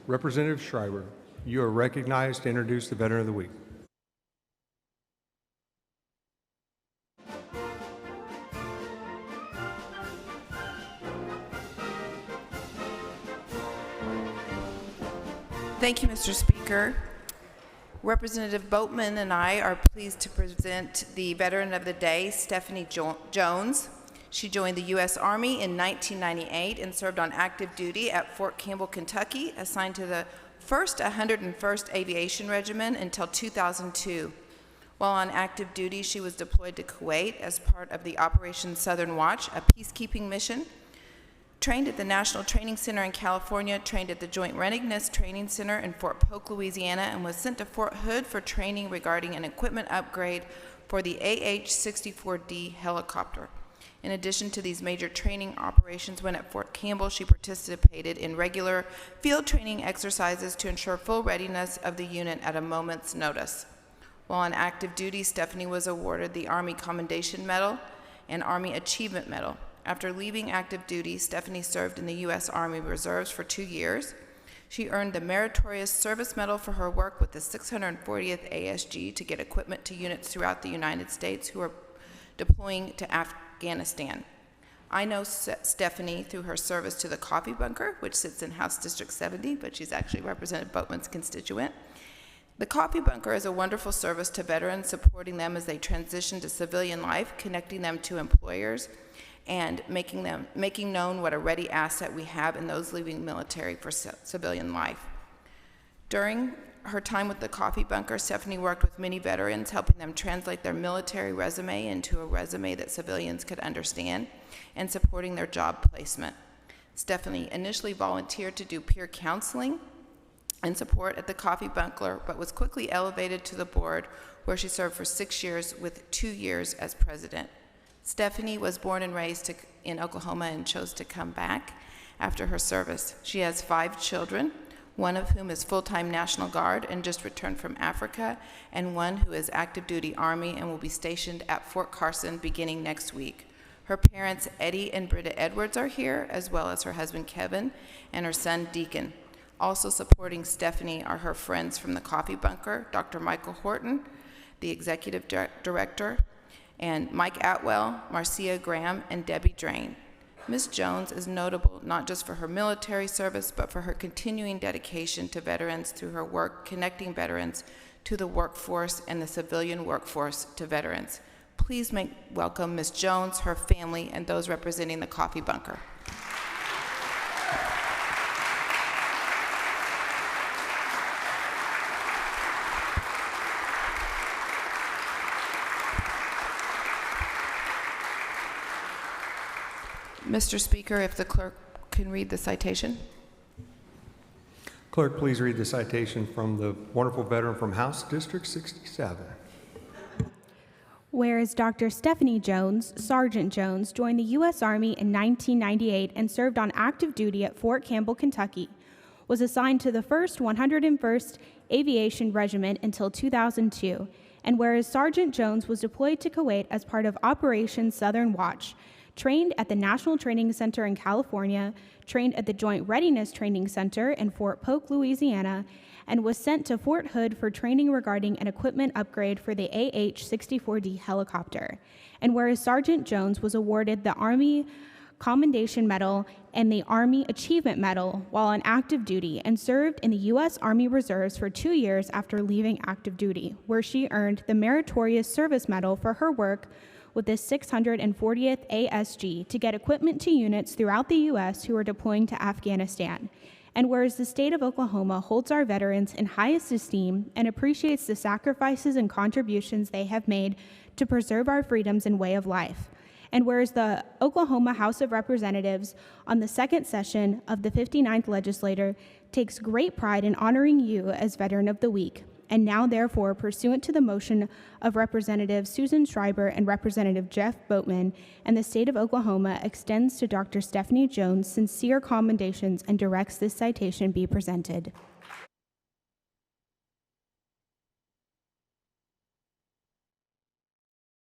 Representative Schreiber, you are recognized to introduce the Veteran of the Week. Thank you, Mr. Speaker. Representative Boatman and I are pleased to present the Veteran of the Day, Stephanie Jones. She joined the U.S. Army in 1998 and served on active duty at Fort Campbell, Kentucky, assigned to the 1st 101st Aviation Regiment until 2002. While on active duty, she was deployed to Kuwait as part of the Operation Southern Watch, a peacekeeping mission. Trained at the National Training Center in California, trained at the Joint Readiness Training Center in Fort Polk, Louisiana, and was sent to Fort Hood for training regarding an equipment upgrade for the AH-64D helicopter. In addition to these major training operations, when at Fort Campbell, she participated in regular field training exercises to ensure full readiness of the unit at a moment's notice. While on active duty, Stephanie was awarded the Army Commendation Medal and Army Achievement Medal. After leaving active duty, Stephanie served in the U.S. Army Reserves for 2 years. She earned the Meritorious Service Medal for her work with the 640th ASG to get equipment to units throughout the United States who are deploying to Afghanistan. I know Stephanie through her service to the Coffee Bunker, which sits in House District 70, but she's actually Representative Boatman's constituent. The Coffee Bunker is a wonderful service to veterans, supporting them as they transition to civilian life, connecting them to employers, and making known what a ready asset we have in those leaving military for civilian life. During her time with the Coffee Bunker, Stephanie worked with many veterans, helping them translate their military resume into a resume that civilians could understand, and supporting their job placement. Stephanie initially volunteered to do peer counseling and support at the Coffee Bunker, but was quickly elevated to the board, where she served for 6 years with 2 years as president. Stephanie was born and raised in Oklahoma and chose to come back after her service. She has 5 children, one of whom is full-time National Guard and just returned from Africa, and one who is active duty Army and will be stationed at Fort Carson beginning next week. Her parents, Eddie and Britta Edwards, are here, as well as her husband, Kevin, and her son, Deacon. Also supporting Stephanie are her friends from the Coffee Bunker, Dr. Michael Horton, the executive director, and Mike Atwell, Marcia Graham, and Debbie Drain. Ms. Jones is notable not just for her military service, but for her continuing dedication to veterans through her work connecting veterans to the workforce and the civilian workforce to veterans. Please welcome Ms. Jones, her family, and those representing the Coffee Bunker. Mr. Speaker, if the clerk can read the citation. Clerk, please read the citation from the wonderful veteran from House District 67. Whereas Dr. Stephanie Jones, Sergeant Jones, joined the U.S. Army in 1998 and served on active duty at Fort Campbell, Kentucky, was assigned to the 1st 101st Aviation Regiment until 2002, and whereas Sergeant Jones was deployed to Kuwait as part of Operation Southern Watch, trained at the National Training Center in California, trained at the Joint Readiness Training Center in Fort Polk, Louisiana, and was sent to Fort Hood for training regarding an equipment upgrade for the AH-64D helicopter. And whereas Sergeant Jones was awarded the Army Commendation Medal and the Army Achievement Medal while on active duty, and served in the U.S. Army Reserves for 2 years after leaving active duty, where she earned the Meritorious Service Medal for her work with the 640th ASG to get equipment to units throughout the U.S. who are deploying to Afghanistan. And whereas the state of Oklahoma holds our veterans in highest esteem and appreciates the sacrifices and contributions they have made to preserve our freedoms and way of life. And whereas the Oklahoma House of Representatives on the second session of the 59th Legislature takes great pride in honoring you as Veteran of the Week. And now, therefore, pursuant to the motion of Representative Susan Schreiber and Representative Jeff Boatman, and the state of Oklahoma extends to Dr. Stephanie Jones sincere commendations and directs this citation be presented.